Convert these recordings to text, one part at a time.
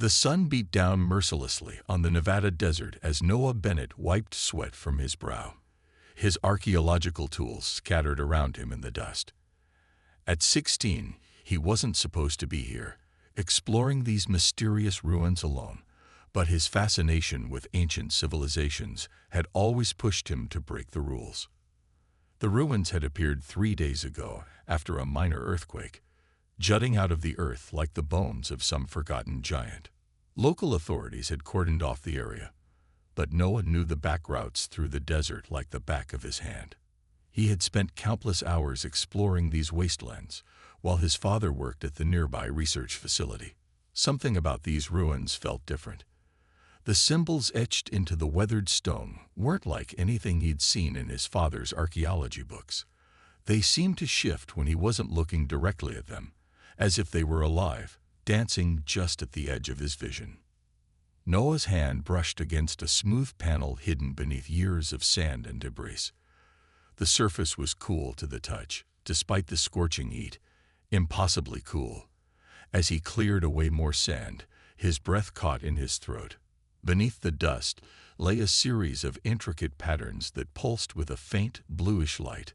The sun beat down mercilessly on the Nevada desert as Noah Bennett wiped sweat from his brow. His archaeological tools scattered around him in the dust. At 16, he wasn't supposed to be here, exploring these mysterious ruins alone, but his fascination with ancient civilizations had always pushed him to break the rules. The ruins had appeared 3 days ago after a minor earthquake, jutting out of the earth like the bones of some forgotten giant. Local authorities had cordoned off the area, but Noah knew the back routes through the desert like the back of his hand. He had spent countless hours exploring these wastelands, while his father worked at the nearby research facility. Something about these ruins felt different. The symbols etched into the weathered stone weren't like anything he'd seen in his father's archaeology books. They seemed to shift when he wasn't looking directly at them, as if they were alive, dancing just at the edge of his vision. Noah's hand brushed against a smooth panel hidden beneath years of sand and debris. The surface was cool to the touch, despite the scorching heat, impossibly cool. As he cleared away more sand, his breath caught in his throat. Beneath the dust lay a series of intricate patterns that pulsed with a faint, bluish light.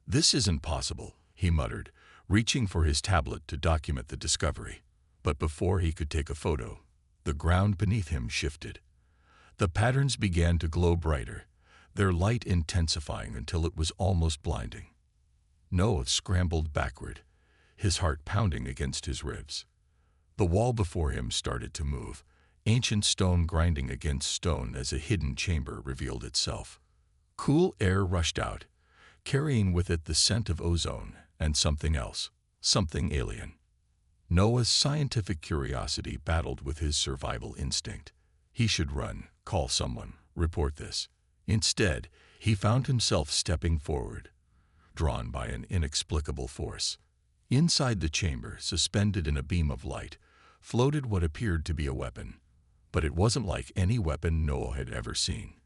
"This isn't possible," he muttered, reaching for his tablet to document the discovery. But before he could take a photo, the ground beneath him shifted. The patterns began to glow brighter, their light intensifying until it was almost blinding. Noah scrambled backward, his heart pounding against his ribs. The wall before him started to move, ancient stone grinding against stone as a hidden chamber revealed itself. Cool air rushed out, carrying with it the scent of ozone and something else, something alien. Noah's scientific curiosity battled with his survival instinct. He should run, call someone, report this. Instead, he found himself stepping forward, drawn by an inexplicable force. Inside the chamber, suspended in a beam of light, floated what appeared to be a weapon. But it wasn't like any weapon Noah had ever seen.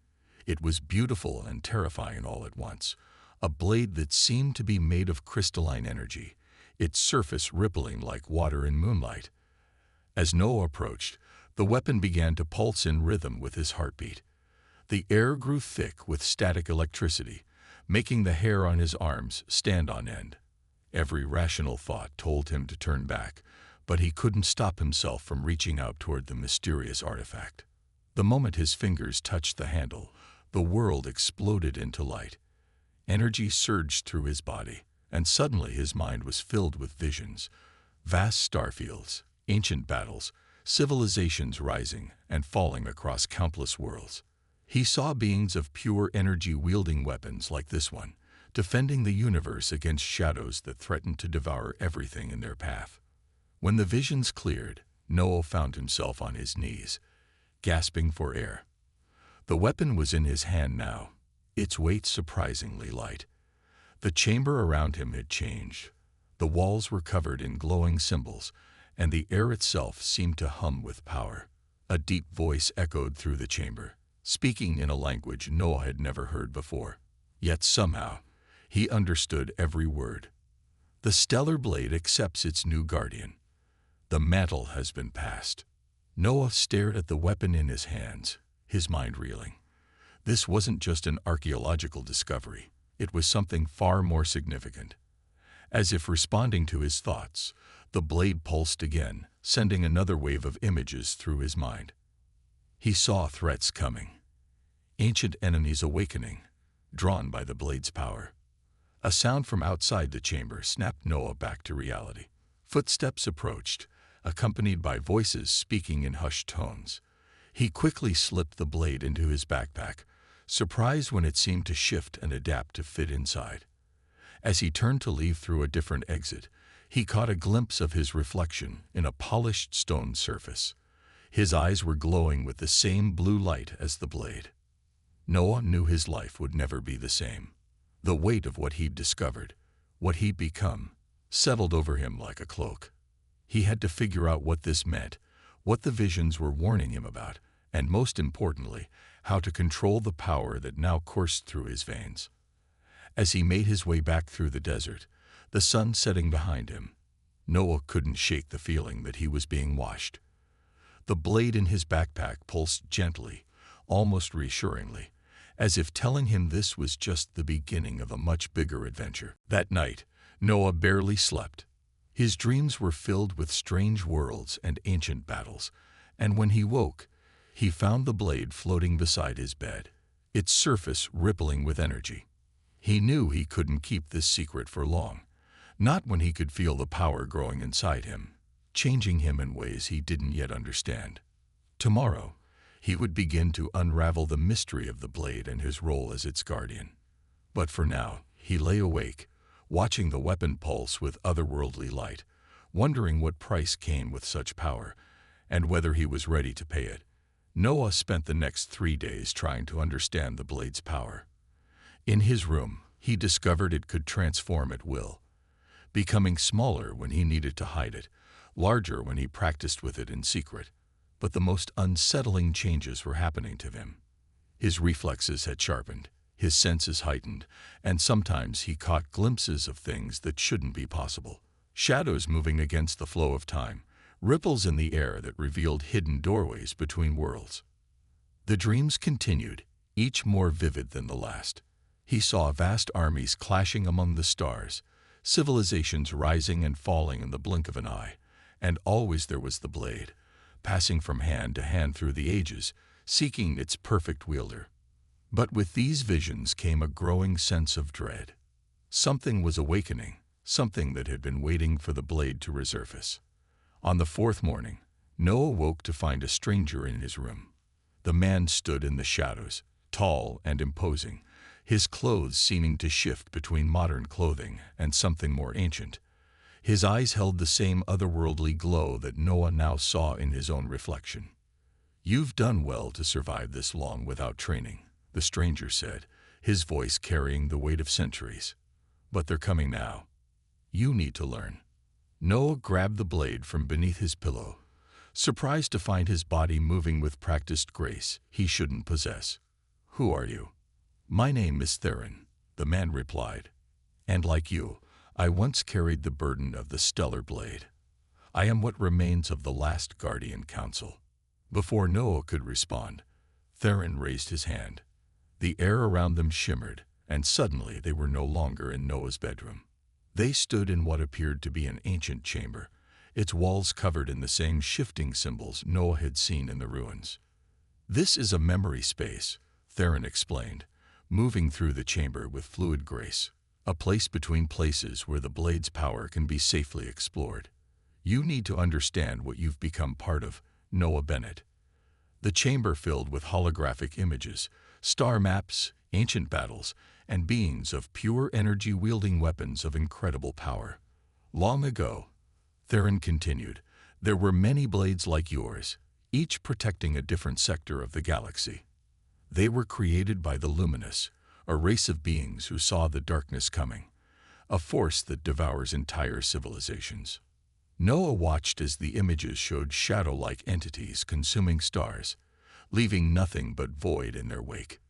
It was beautiful and terrifying all at once, a blade that seemed to be made of crystalline energy, its surface rippling like water in moonlight. As Noah approached, the weapon began to pulse in rhythm with his heartbeat. The air grew thick with static electricity, making the hair on his arms stand on end. Every rational thought told him to turn back, but he couldn't stop himself from reaching out toward the mysterious artifact. The moment his fingers touched the handle, the world exploded into light. Energy surged through his body, and suddenly his mind was filled with visions. Vast starfields, ancient battles, civilizations rising and falling across countless worlds. He saw beings of pure energy wielding weapons like this one, defending the universe against shadows that threatened to devour everything in their path. When the visions cleared, Noah found himself on his knees, gasping for air. The weapon was in his hand now, its weight surprisingly light. The chamber around him had changed. The walls were covered in glowing symbols, and the air itself seemed to hum with power. A deep voice echoed through the chamber, speaking in a language Noah had never heard before. Yet somehow, he understood every word. The stellar blade accepts its new guardian. The mantle has been passed. Noah stared at the weapon in his hands, his mind reeling. This wasn't just an archaeological discovery. It was something far more significant. As if responding to his thoughts, the blade pulsed again, sending another wave of images through his mind. He saw threats coming, ancient enemies awakening, drawn by the blade's power. A sound from outside the chamber snapped Noah back to reality. Footsteps approached, accompanied by voices speaking in hushed tones. He quickly slipped the blade into his backpack, surprised when it seemed to shift and adapt to fit inside. As he turned to leave through a different exit, he caught a glimpse of his reflection in a polished stone surface. His eyes were glowing with the same blue light as the blade. Noah knew his life would never be the same. The weight of what he'd discovered, what he'd become, settled over him like a cloak. He had to figure out what this meant, what the visions were warning him about, and most importantly, how to control the power that now coursed through his veins. As he made his way back through the desert, the sun setting behind him, Noah couldn't shake the feeling that he was being watched. The blade in his backpack pulsed gently, almost reassuringly, as if telling him this was just the beginning of a much bigger adventure. That night, Noah barely slept. His dreams were filled with strange worlds and ancient battles, and when he woke, he found the blade floating beside his bed, its surface rippling with energy. He knew he couldn't keep this secret for long, not when he could feel the power growing inside him, changing him in ways he didn't yet understand. Tomorrow, he would begin to unravel the mystery of the blade and his role as its guardian. But for now, he lay awake, watching the weapon pulse with otherworldly light, wondering what price came with such power, and whether he was ready to pay it. Noah spent the next 3 days trying to understand the blade's power. In his room, he discovered it could transform at will, becoming smaller when he needed to hide it, larger when he practiced with it in secret. But the most unsettling changes were happening to him. His reflexes had sharpened, his senses heightened, and sometimes he caught glimpses of things that shouldn't be possible. Shadows moving against the flow of time, ripples in the air that revealed hidden doorways between worlds. The dreams continued, each more vivid than the last. He saw vast armies clashing among the stars, civilizations rising and falling in the blink of an eye, and always there was the blade, passing from hand to hand through the ages, seeking its perfect wielder. But with these visions came a growing sense of dread. Something was awakening, something that had been waiting for the blade to resurface. On the 4th morning, Noah woke to find a stranger in his room. The man stood in the shadows, tall and imposing, his clothes seeming to shift between modern clothing and something more ancient. His eyes held the same otherworldly glow that Noah now saw in his own reflection. "You've done well to survive this long without training," the stranger said, his voice carrying the weight of centuries. "But they're coming now. You need to learn." Noah grabbed the blade from beneath his pillow, surprised to find his body moving with practiced grace he shouldn't possess. "Who are you?" "My name is Theron," the man replied. "And like you, I once carried the burden of the stellar blade. I am what remains of the last Guardian Council." Before Noah could respond, Theron raised his hand. The air around them shimmered, and suddenly they were no longer in Noah's bedroom. They stood in what appeared to be an ancient chamber, its walls covered in the same shifting symbols Noah had seen in the ruins. "This is a memory space," Theron explained, moving through the chamber with fluid grace. "A place between places where the blade's power can be safely explored. You need to understand what you've become part of, Noah Bennett." The chamber filled with holographic images, star maps, ancient battles, and beings of pure energy wielding weapons of incredible power. "Long ago," Theron continued, "there were many blades like yours, each protecting a different sector of the galaxy. They were created by the Luminous, a race of beings who saw the darkness coming, a force that devours entire civilizations." Noah watched as the images showed shadow-like entities consuming stars, leaving nothing but void in their wake.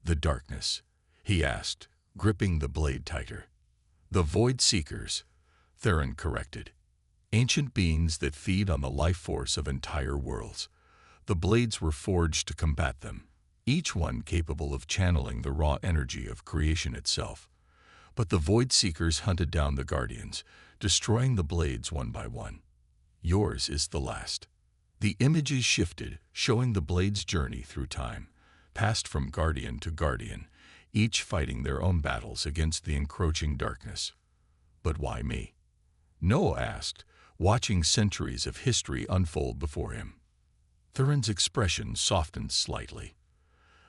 "The darkness?" he asked, gripping the blade tighter. "The Void Seekers," Theron corrected. "Ancient beings that feed on the life force of entire worlds. The blades were forged to combat them, each one capable of channeling the raw energy of creation itself. But the Void Seekers hunted down the Guardians, destroying the blades one by one. Yours is the last." The images shifted, showing the blade's journey through time, passed from guardian to guardian, each fighting their own battles against the encroaching darkness. "But why me?" Noah asked, watching centuries of history unfold before him. Theron's expression softened slightly.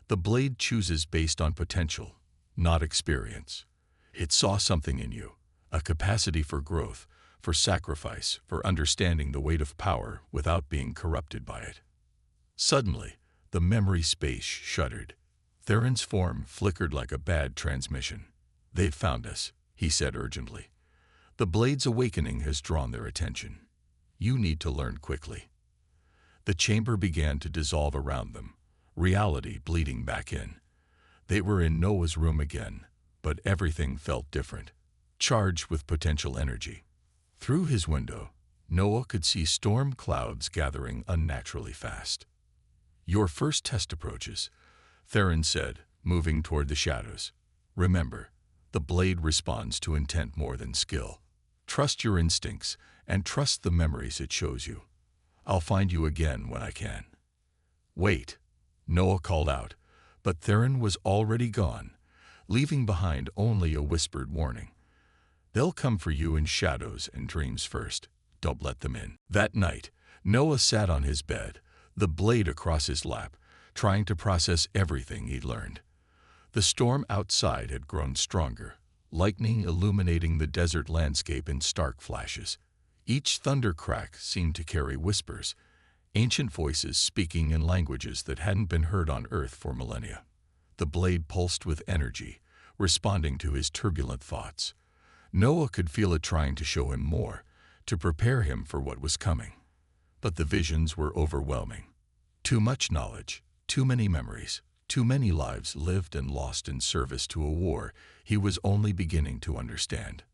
"The blade chooses based on potential, not experience. It saw something in you, a capacity for growth, for sacrifice, for understanding the weight of power without being corrupted by it." Suddenly, the memory space shuddered. Theron's form flickered like a bad transmission. "They've found us," he said urgently. "The blade's awakening has drawn their attention. You need to learn quickly." The chamber began to dissolve around them, reality bleeding back in. They were in Noah's room again, but everything felt different, charged with potential energy. Through his window, Noah could see storm clouds gathering unnaturally fast. "Your first test approaches," Theron said, moving toward the shadows. "Remember, the blade responds to intent more than skill. Trust your instincts and trust the memories it shows you. I'll find you again when I can." "Wait," Noah called out, but Theron was already gone, leaving behind only a whispered warning. "They'll come for you in shadows and dreams first. Don't let them in." That night, Noah sat on his bed, the blade across his lap, trying to process everything he'd learned. The storm outside had grown stronger, lightning illuminating the desert landscape in stark flashes. Each thunder crack seemed to carry whispers, ancient voices speaking in languages that hadn't been heard on Earth for millennia. The blade pulsed with energy, responding to his turbulent thoughts. Noah could feel it trying to show him more, to prepare him for what was coming. But the visions were overwhelming. Too much knowledge, too many memories, too many lives lived and lost in service to a war he was only beginning to understand.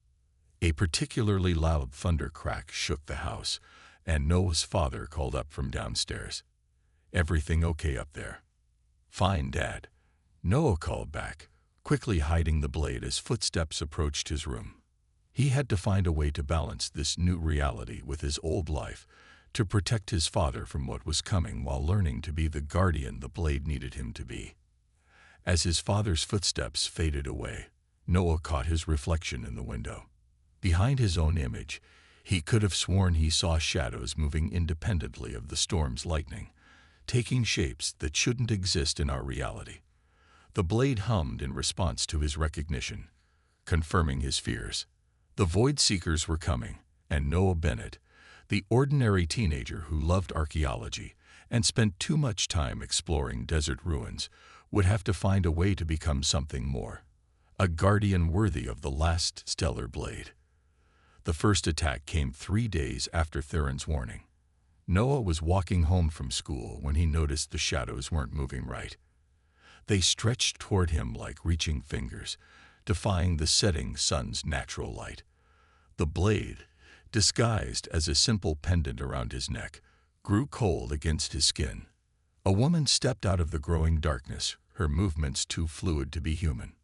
A particularly loud thunder crack shook the house, and Noah's father called up from downstairs. "Everything okay up there?" "Fine, Dad," Noah called back, quickly hiding the blade as footsteps approached his room. He had to find a way to balance this new reality with his old life, to protect his father from what was coming while learning to be the guardian the blade needed him to be. As his father's footsteps faded away, Noah caught his reflection in the window. Behind his own image, he could have sworn he saw shadows moving independently of the storm's lightning, taking shapes that shouldn't exist in our reality. The blade hummed in response to his recognition, confirming his fears. The Void Seekers were coming, and Noah Bennett, the ordinary teenager who loved archaeology and spent too much time exploring desert ruins, would have to find a way to become something more, a guardian worthy of the last stellar blade. The first attack came 3 days after Theron's warning. Noah was walking home from school when he noticed the shadows weren't moving right. They stretched toward him like reaching fingers, defying the setting sun's natural light. The blade, disguised as a simple pendant around his neck, grew cold against his skin. A woman stepped out of the growing darkness, her movements too fluid to be human.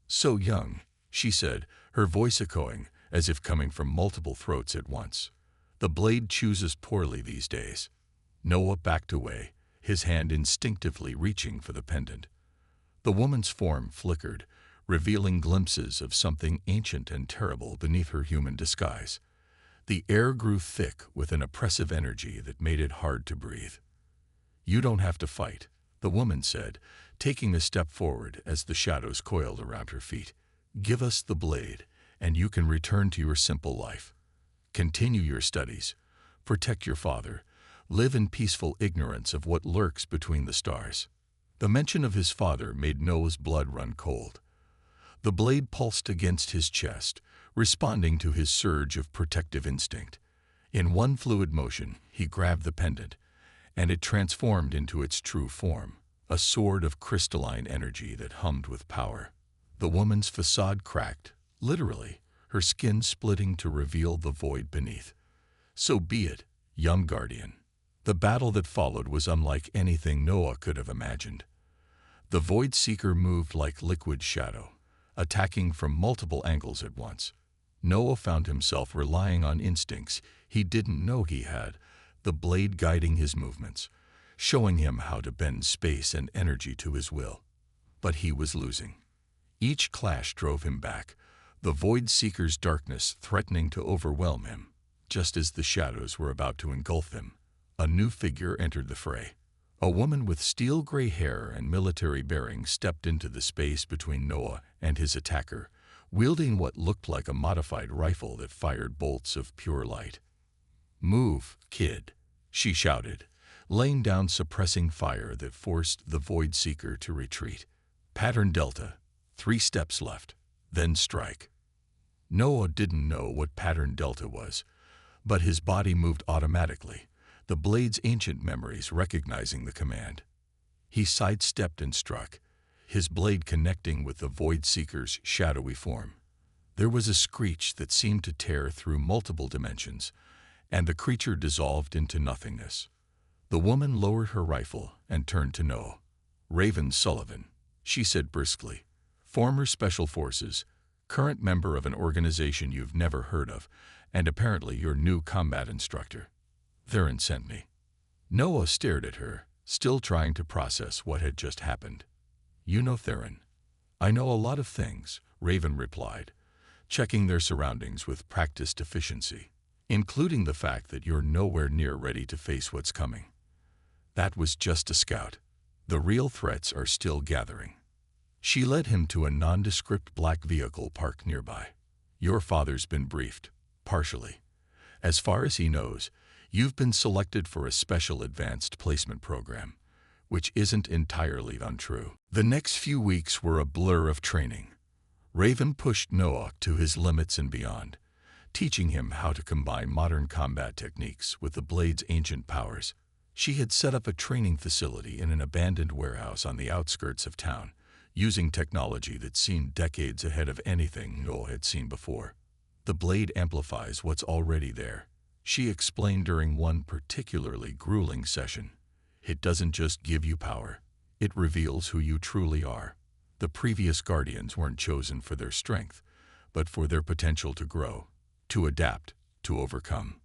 "So young," she said, her voice echoing, as if coming from multiple throats at once. "The blade chooses poorly these days." Noah backed away, his hand instinctively reaching for the pendant. The woman's form flickered, revealing glimpses of something ancient and terrible beneath her human disguise. The air grew thick with an oppressive energy that made it hard to breathe. "You don't have to fight," the woman said, taking a step forward as the shadows coiled around her feet. "Give us the blade, and you can return to your simple life. Continue your studies, protect your father, live in peaceful ignorance of what lurks between the stars." The mention of his father made Noah's blood run cold. The blade pulsed against his chest, responding to his surge of protective instinct. In one fluid motion, he grabbed the pendant, and it transformed into its true form, a sword of crystalline energy that hummed with power. The woman's facade cracked, literally, her skin splitting to reveal the void beneath. "So be it, young guardian." The battle that followed was unlike anything Noah could have imagined. The Void Seeker moved like liquid shadow, attacking from multiple angles at once. Noah found himself relying on instincts he didn't know he had, the blade guiding his movements, showing him how to bend space and energy to his will. But he was losing. Each clash drove him back, the Void Seeker's darkness threatening to overwhelm him. Just as the shadows were about to engulf him, a new figure entered the fray. A woman with steel-gray hair and military bearing stepped into the space between Noah and his attacker, wielding what looked like a modified rifle that fired bolts of pure light. "Move, kid," she shouted, laying down suppressing fire that forced the Void Seeker to retreat. "Pattern Delta, 3 steps left, then strike." Noah didn't know what Pattern Delta was, but his body moved automatically, the blade's ancient memories recognizing the command. He sidestepped and struck, his blade connecting with the Void Seeker's shadowy form. There was a screech that seemed to tear through multiple dimensions, and the creature dissolved into nothingness. The woman lowered her rifle and turned to Noah. "Raven Sullivan," she said briskly. "Former Special Forces, current member of an organization you've never heard of, and apparently your new combat instructor. Theron sent me." Noah stared at her, still trying to process what had just happened. "You know Theron?" "I know a lot of things," Raven replied, checking their surroundings with practiced efficiency, "including the fact that you're nowhere near ready to face what's coming. That was just a scout. The real threats are still gathering." She led him to a nondescript black vehicle parked nearby. "Your father's been briefed, partially. As far as he knows, you've been selected for a special advanced placement program, which isn't entirely untrue." The next few weeks were a blur of training. Raven pushed Noah to his limits and beyond, teaching him how to combine modern combat techniques with the blade's ancient powers. She had set up a training facility in an abandoned warehouse on the outskirts of town, using technology that seemed decades ahead of anything Noah had seen before. "The blade amplifies what's already there," she explained during one particularly grueling session. "It doesn't just give you power, it reveals who you truly are." The previous Guardians weren't chosen for their strength, but for their potential to grow, to adapt, to overcome.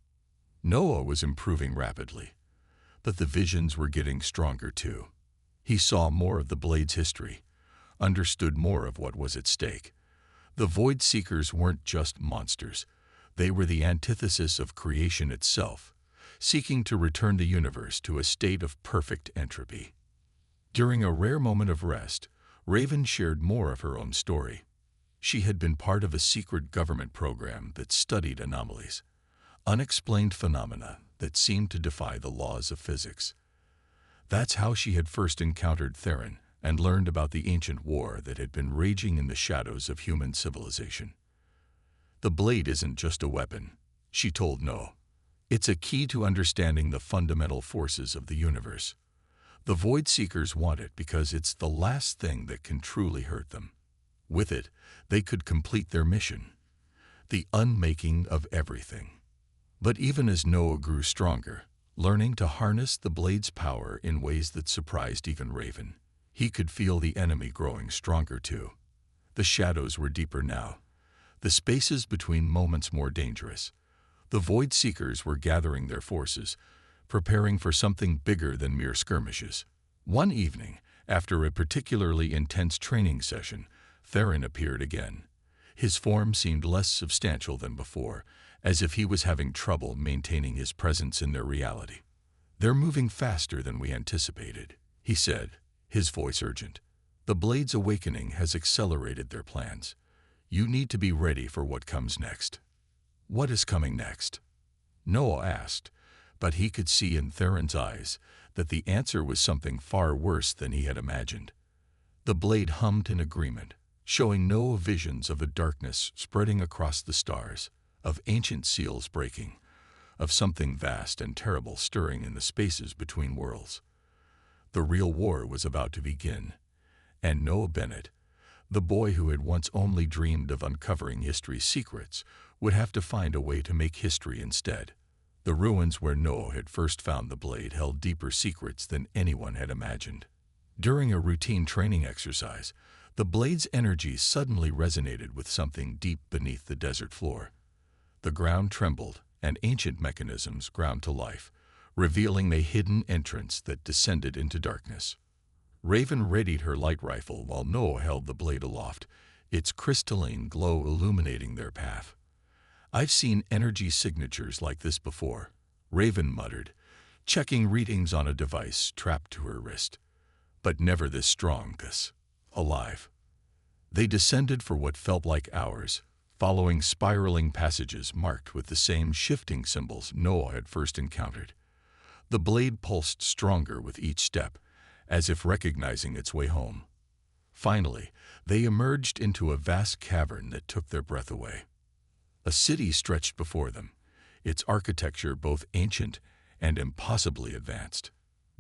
Noah was improving rapidly, but the visions were getting stronger too. He saw more of the blade's history, understood more of what was at stake. The Void Seekers weren't just monsters. They were the antithesis of creation itself, seeking to return the universe to a state of perfect entropy. During a rare moment of rest, Raven shared more of her own story. She had been part of a secret government program that studied anomalies, unexplained phenomena that seemed to defy the laws of physics. That's how she had first encountered Theron and learned about the ancient war that had been raging in the shadows of human civilization. "The blade isn't just a weapon," she told Noah. "It's a key to understanding the fundamental forces of the universe. The Void Seekers want it because it's the last thing that can truly hurt them. With it, they could complete their mission, the unmaking of everything." But even as Noah grew stronger, learning to harness the blade's power in ways that surprised even Raven, he could feel the enemy growing stronger too. The shadows were deeper now, the spaces between moments more dangerous. The Void Seekers were gathering their forces, preparing for something bigger than mere skirmishes. One evening, after a particularly intense training session, Theron appeared again. His form seemed less substantial than before, as if he was having trouble maintaining his presence in their reality. "They're moving faster than we anticipated," he said, his voice urgent. "The blade's awakening has accelerated their plans. You need to be ready for what comes next." "What is coming next?" Noah asked, but he could see in Theron's eyes that the answer was something far worse than he had imagined. The blade hummed in agreement, showing Noah visions of the darkness spreading across the stars, of ancient seals breaking, of something vast and terrible stirring in the spaces between worlds. The real war was about to begin, and Noah Bennett, the boy who had once only dreamed of uncovering history's secrets, would have to find a way to make history instead. The ruins where Noah had first found the blade held deeper secrets than anyone had imagined. During a routine training exercise, the blade's energy suddenly resonated with something deep beneath the desert floor. The ground trembled, and ancient mechanisms ground to life, revealing a hidden entrance that descended into darkness. Raven readied her light rifle while Noah held the blade aloft, its crystalline glow illuminating their path. "I've seen energy signatures like this before," Raven muttered, checking readings on a device trapped to her wrist. "But never this strong, this alive." They descended for what felt like hours, following spiraling passages marked with the same shifting symbols Noah had first encountered. The blade pulsed stronger with each step, as if recognizing its way home. Finally, they emerged into a vast cavern that took their breath away. A city stretched before them, its architecture both ancient and impossibly advanced.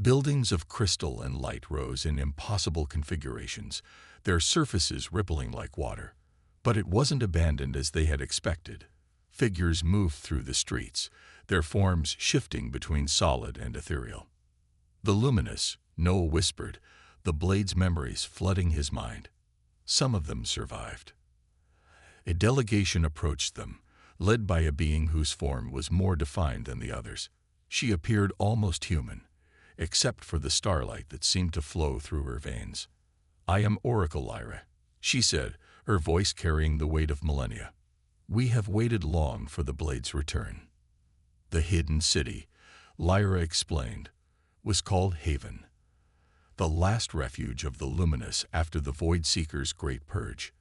Buildings of crystal and light rose in impossible configurations, their surfaces rippling like water. But it wasn't abandoned as they had expected. Figures moved through the streets, their forms shifting between solid and ethereal. The luminous, Noah whispered, the blade's memories flooding his mind. Some of them survived. A delegation approached them, led by a being whose form was more defined than the others. She appeared almost human, except for the starlight that seemed to flow through her veins. "I am Oracle Lyra," she said, her voice carrying the weight of millennia. "We have waited long for the blade's return." The hidden city, Lyra explained, was called Haven, the last refuge of the luminous after the Void Seekers' great purge.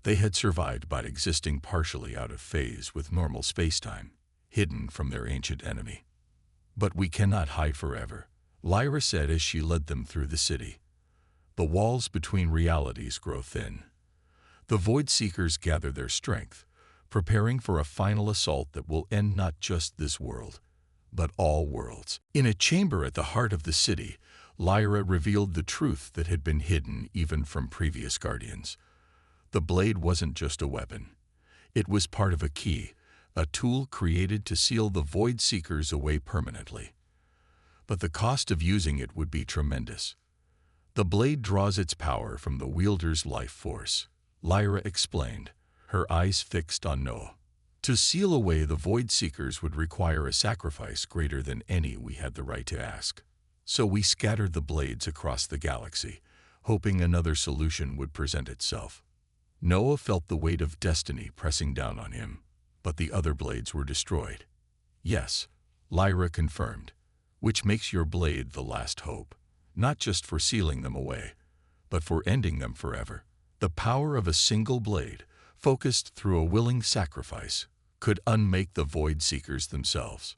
They had survived by existing partially out of phase with normal spacetime, hidden from their ancient enemy. "But we cannot hide forever," Lyra said as she led them through the city. "The walls between realities grow thin." The Void Seekers gather their strength, preparing for a final assault that will end not just this world, but all worlds. In a chamber at the heart of the city, Lyra revealed the truth that had been hidden even from previous guardians. The blade wasn't just a weapon. It was part of a key, a tool created to seal the Void Seekers away permanently. But the cost of using it would be tremendous. "The blade draws its power from the wielder's life force," Lyra explained, her eyes fixed on Noah. "To seal away the Void Seekers would require a sacrifice greater than any we had the right to ask. So we scattered the blades across the galaxy, hoping another solution would present itself." Noah felt the weight of destiny pressing down on him, but the other blades were destroyed. "Yes," Lyra confirmed, "which makes your blade the last hope, not just for sealing them away, but for ending them forever." The power of a single blade, focused through a willing sacrifice, could unmake the Void Seekers themselves.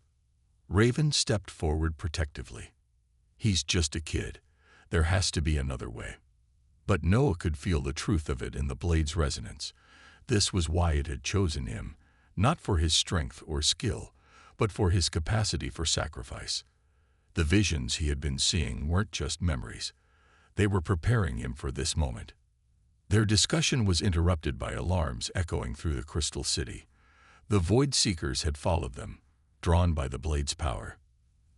Raven stepped forward protectively. "He's just a kid. There has to be another way." But Noah could feel the truth of it in the blade's resonance. This was why it had chosen him, not for his strength or skill, but for his capacity for sacrifice. The visions he had been seeing weren't just memories. They were preparing him for this moment. Their discussion was interrupted by alarms echoing through the Crystal City. The Void Seekers had followed them, drawn by the blade's power.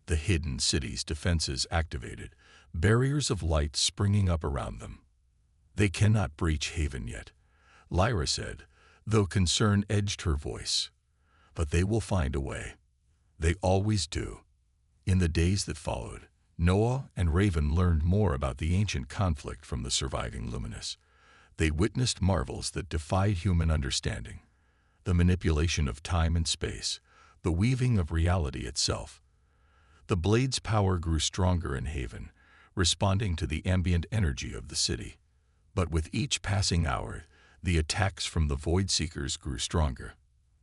The hidden city's defenses activated, barriers of light springing up around them. "They cannot breach Haven yet," Lyra said, though concern edged her voice. "But they will find a way. They always do." In the days that followed, Noah and Raven learned more about the ancient conflict from the surviving luminous. They witnessed marvels that defied human understanding. The manipulation of time and space, the weaving of reality itself. The blade's power grew stronger in Haven, responding to the ambient energy of the city. But with each passing hour, the attacks from the Void Seekers grew stronger.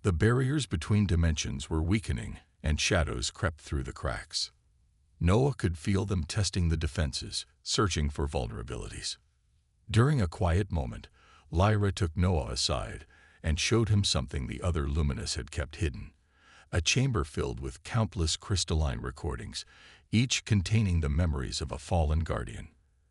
The barriers between dimensions were weakening, and shadows crept through the cracks. Noah could feel them testing the defenses, searching for vulnerabilities. During a quiet moment, Lyra took Noah aside and showed him something the other luminous had kept hidden. A chamber filled with countless crystalline recordings, each containing the memories of a fallen guardian.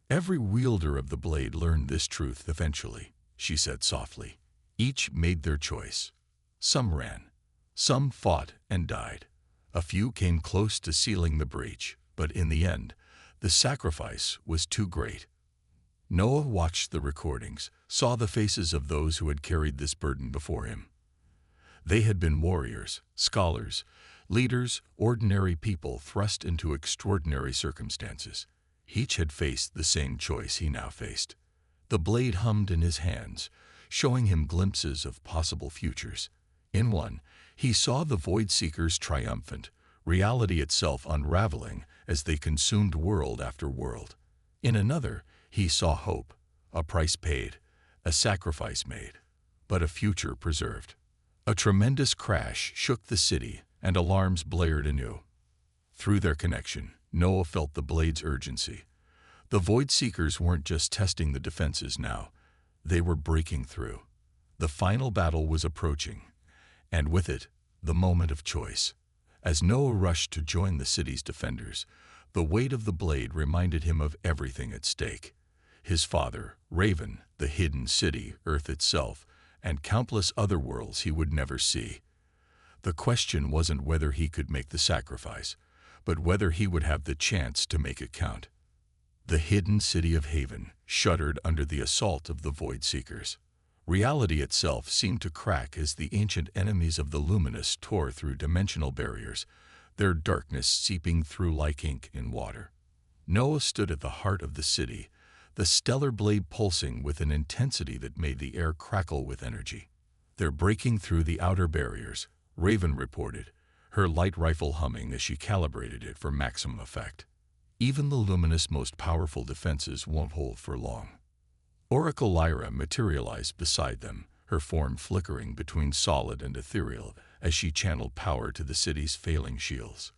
"Every wielder of the blade learned this truth eventually," she said softly. "Each made their choice. Some ran. Some fought and died. A few came close to sealing the breach, but in the end, the sacrifice was too great." Noah watched the recordings, saw the faces of those who had carried this burden before him. They had been warriors, scholars, leaders, ordinary people thrust into extraordinary circumstances. Each had faced the same choice he now faced. The blade hummed in his hands, showing him glimpses of possible futures. In one, he saw the Void Seekers triumphant, reality itself unraveling as they consumed world after world. In another, he saw hope, a price paid, a sacrifice made, but a future preserved. A tremendous crash shook the city, and alarms blared anew. Through their connection, Noah felt the blade's urgency. The Void Seekers weren't just testing the defenses now. They were breaking through. The final battle was approaching, and with it, the moment of choice. As Noah rushed to join the city's defenders, the weight of the blade reminded him of everything at stake. His father, Raven, the hidden city, Earth itself, and countless other worlds he would never see. The question wasn't whether he could make the sacrifice, but whether he would have the chance to make it count. The hidden city of Haven shuddered under the assault of the Void Seekers. Reality itself seemed to crack as the ancient enemies of the luminous tore through dimensional barriers, their darkness seeping through like ink in water. Noah stood at the heart of the city, the stellar blade pulsing with an intensity that made the air crackle with energy. "They're breaking through the outer barriers," Raven reported, her light rifle humming as she calibrated it for maximum effect. "Even the luminous most powerful defenses won't hold for long." Oracle Lyra materialized beside them, her form flickering between solid and ethereal as she channeled power to the city's failing shields.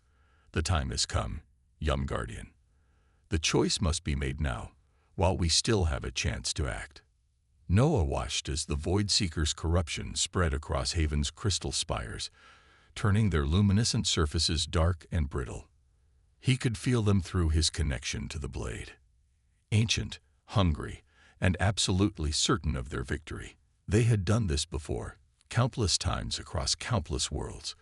"The time has come, young Guardian. The choice must be made now, while we still have a chance to act." Noah watched as the Void Seekers' corruption spread across Haven's crystal spires, turning their luminescent surfaces dark and brittle. He could feel them through his connection to the blade. Ancient, hungry, and absolutely certain of their victory, they had done this before, countless times across countless worlds,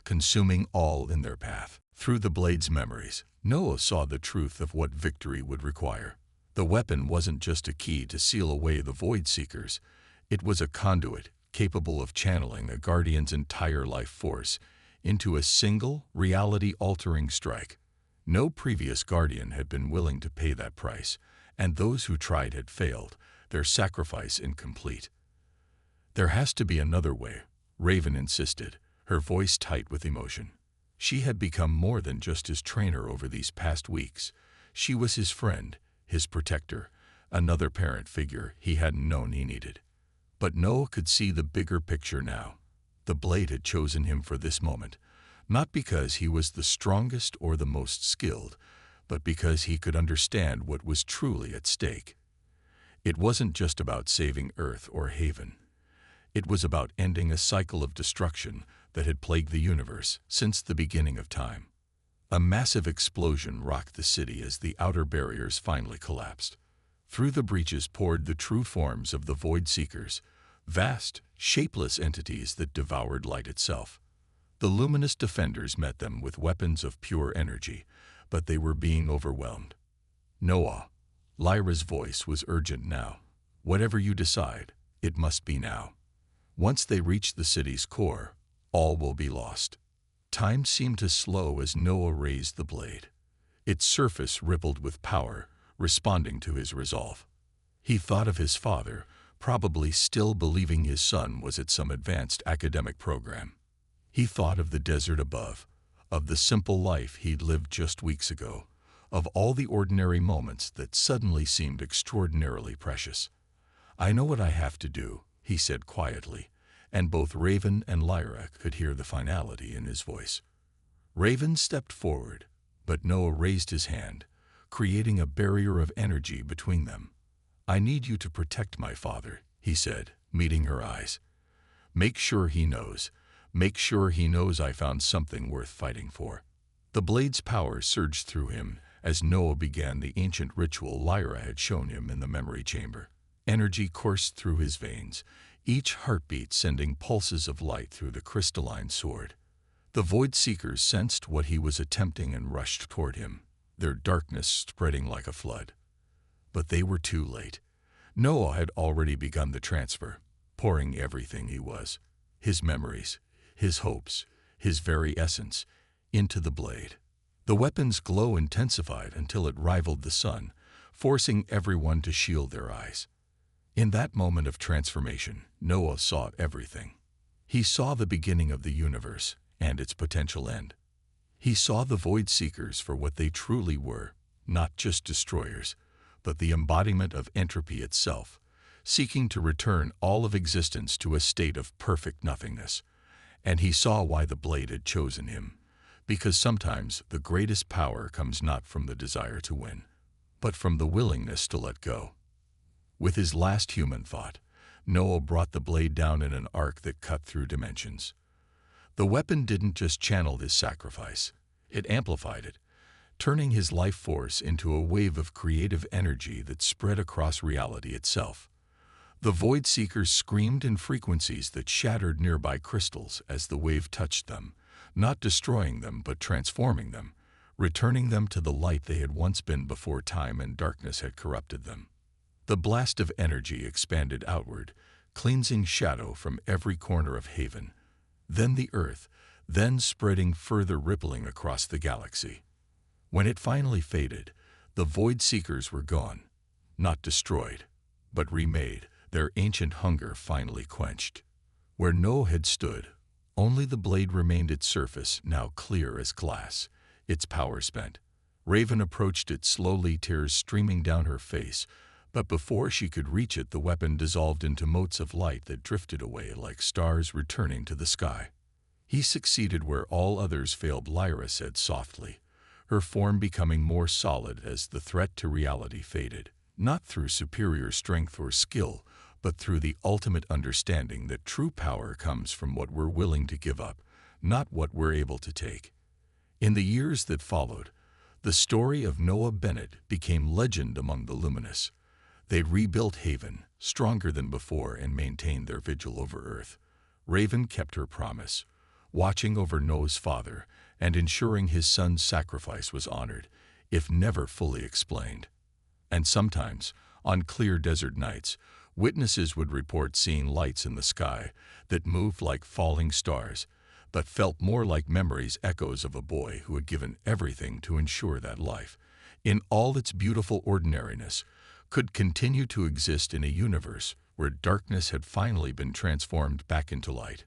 consuming all in their path. Through the blade's memories, Noah saw the truth of what victory would require. The weapon wasn't just a key to seal away the Void Seekers, it was a conduit capable of channeling a Guardian's entire life force into a single, reality-altering strike. No previous Guardian had been willing to pay that price, and those who tried had failed, their sacrifice incomplete. "There has to be another way," Raven insisted, her voice tight with emotion. She had become more than just his trainer over these past weeks. She was his friend, his protector, another parent figure he hadn't known he needed. But Noah could see the bigger picture now. The blade had chosen him for this moment, not because he was the strongest or the most skilled, but because he could understand what was truly at stake. It wasn't just about saving Earth or Haven. It was about ending a cycle of destruction that had plagued the universe since the beginning of time. A massive explosion rocked the city as the outer barriers finally collapsed. Through the breaches poured the true forms of the Void Seekers, vast, shapeless entities that devoured light itself. The luminous defenders met them with weapons of pure energy, but they were being overwhelmed. "Noah," Lyra's voice was urgent now. "Whatever you decide, it must be now. Once they reach the city's core, all will be lost." Time seemed to slow as Noah raised the blade. Its surface rippled with power, responding to his resolve. He thought of his father, probably still believing his son was at some advanced academic program. He thought of the desert above, of the simple life he'd lived just weeks ago, of all the ordinary moments that suddenly seemed extraordinarily precious. "I know what I have to do," he said quietly, and both Raven and Lyra could hear the finality in his voice. Raven stepped forward, but Noah raised his hand, creating a barrier of energy between them. "I need you to protect my father," he said, meeting her eyes. Make sure he knows I found something worth fighting for." The blade's power surged through him as Noah began the ancient ritual Lyra had shown him in the memory chamber. Energy coursed through his veins, each heartbeat sending pulses of light through the crystalline sword. The Void Seekers sensed what he was attempting and rushed toward him, their darkness spreading like a flood. But they were too late. Noah had already begun the transfer, pouring everything he was, his memories, his hopes, his very essence, into the blade. The weapon's glow intensified until it rivaled the sun, forcing everyone to shield their eyes. In that moment of transformation, Noah saw everything. He saw the beginning of the universe and its potential end. He saw the Void Seekers for what they truly were, not just destroyers, but the embodiment of entropy itself, seeking to return all of existence to a state of perfect nothingness. And he saw why the blade had chosen him, because sometimes the greatest power comes not from the desire to win, but from the willingness to let go. With his last human thought, Noah brought the blade down in an arc that cut through dimensions. The weapon didn't just channel his sacrifice, it amplified it, turning his life force into a wave of creative energy that spread across reality itself. The Void Seekers screamed in frequencies that shattered nearby crystals as the wave touched them, not destroying them but transforming them, returning them to the light they had once been before time and darkness had corrupted them. The blast of energy expanded outward, cleansing shadow from every corner of Haven, then the Earth, then spreading further, rippling across the galaxy. When it finally faded, the Void Seekers were gone, not destroyed, but remade, their ancient hunger finally quenched. Where No had stood, only the blade remained, its surface now clear as glass, its power spent. Raven approached it slowly, tears streaming down her face, but before she could reach it, the weapon dissolved into motes of light that drifted away like stars returning to the sky. He succeeded where all others failed, Lyra said softly, her form becoming more solid as the threat to reality faded, not through superior strength or skill, but through the ultimate understanding that true power comes from what we're willing to give up, not what we're able to take. In the years that followed, the story of Noah Bennett became legend among the luminous. They rebuilt Haven, stronger than before, and maintained their vigil over Earth. Raven kept her promise, watching over Noah's father and ensuring his son's sacrifice was honored, if never fully explained. And sometimes, on clear desert nights, witnesses would report seeing lights in the sky that moved like falling stars, but felt more like memories, echoes of a boy who had given everything to ensure that life, in all its beautiful ordinariness, could continue to exist in a universe where darkness had finally been transformed back into light.